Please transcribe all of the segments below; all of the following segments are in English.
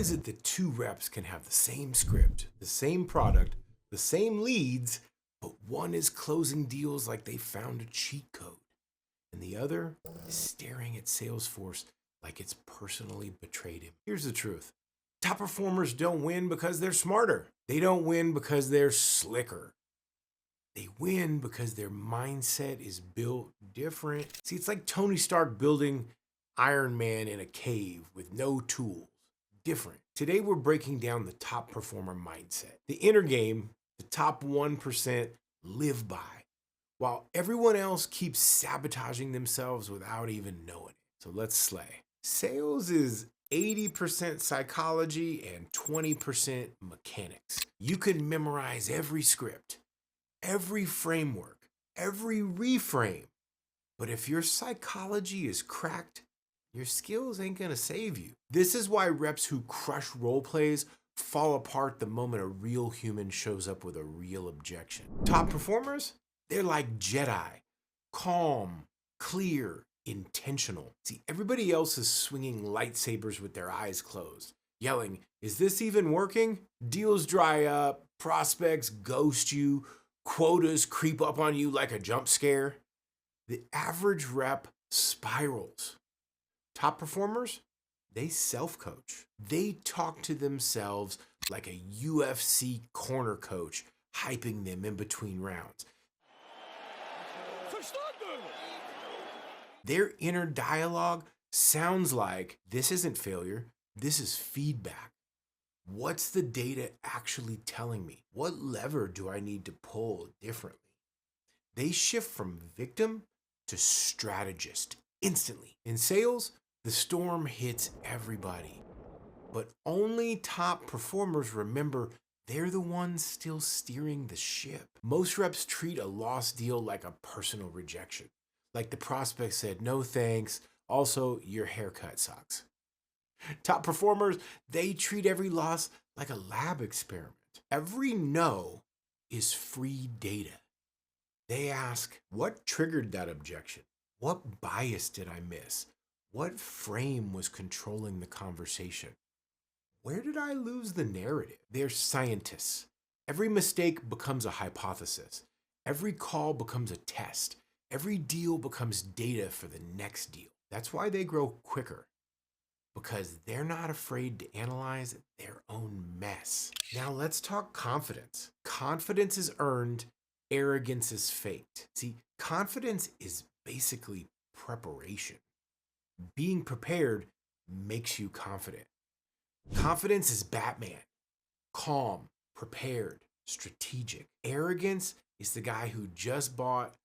is it that two reps can have the same script, the same product, the same leads, but one is closing deals like they found a cheat code, and the other is staring at Salesforce like it's personally betrayed him? Here's the truth. Top performers don't win because they're smarter. They don't win because they're slicker. They win because their mindset is built different. See, it's like Tony Stark building Iron Man in a cave with no tools. Different. Today, we're breaking down the top performer mindset. The inner game, the top 1% live by, while everyone else keeps sabotaging themselves without even knowing it. So let's slay. Sales is 80% psychology and 20% mechanics. You can memorize every script, every framework, every reframe. But if your psychology is cracked, your skills ain't gonna save you. This is why reps who crush role plays fall apart the moment a real human shows up with a real objection. Top performers, they're like Jedi, calm, clear, intentional. See, everybody else is swinging lightsabers with their eyes closed, yelling, "Is this even working?" Deals dry up, prospects ghost you, quotas creep up on you like a jump scare. The average rep spirals. Top performers, they self-coach. They talk to themselves like a UFC corner coach, hyping them in between rounds. Their inner dialogue sounds like, "This isn't failure, this is feedback. What's the data actually telling me? What lever do I need to pull differently?" They shift from victim to strategist instantly. In sales, the storm hits everybody, but only top performers remember they're the ones still steering the ship. Most reps treat a lost deal like a personal rejection. Like the prospect said, "No thanks, also your haircut sucks." Top performers, they treat every loss like a lab experiment. Every no is free data. They ask, what triggered that objection? What bias did I miss? What frame was controlling the conversation? Where did I lose the narrative? They're scientists. Every mistake becomes a hypothesis. Every call becomes a test. Every deal becomes data for the next deal. That's why they grow quicker, because they're not afraid to analyze their own mess. Now let's talk confidence. Confidence is earned, arrogance is faked. See, confidence is basically preparation. Being prepared makes you confident. Confidence is Batman. Calm, prepared, strategic. Arrogance is the guy who just bought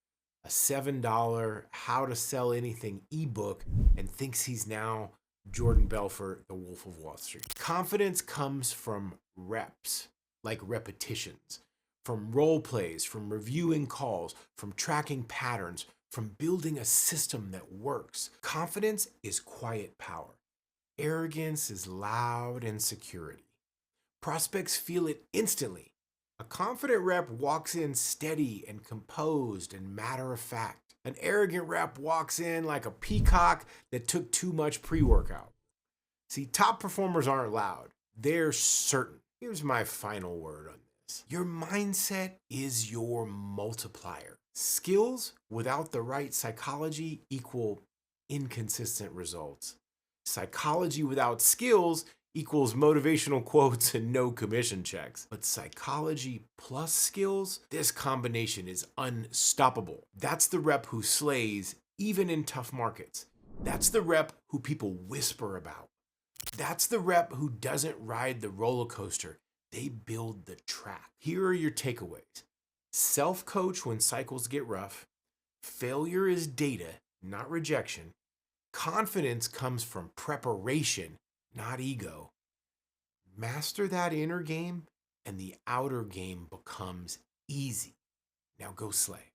a $7 How to Sell Anything ebook and thinks he's now Jordan Belfort, the Wolf of Wall Street. Confidence comes from reps, like repetitions, from role plays, from reviewing calls, from tracking patterns, from building a system that works. Confidence is quiet power. Arrogance is loud insecurity. Prospects feel it instantly. A confident rep walks in steady and composed and matter of fact. An arrogant rep walks in like a peacock that took too much pre-workout. See, top performers aren't loud. They're certain. Here's my final word on this. Your mindset is your multiplier. Skills without the right psychology equal inconsistent results. Psychology without skills equals motivational quotes and no commission checks. But psychology plus skills, this combination is unstoppable. That's the rep who slays even in tough markets. That's the rep who people whisper about. That's the rep who doesn't ride the roller coaster. They build the track. Here are your takeaways. Self-coach when cycles get rough. Failure is data, not rejection. Confidence comes from preparation, not ego. Master that inner game, and the outer game becomes easy. Now go slay.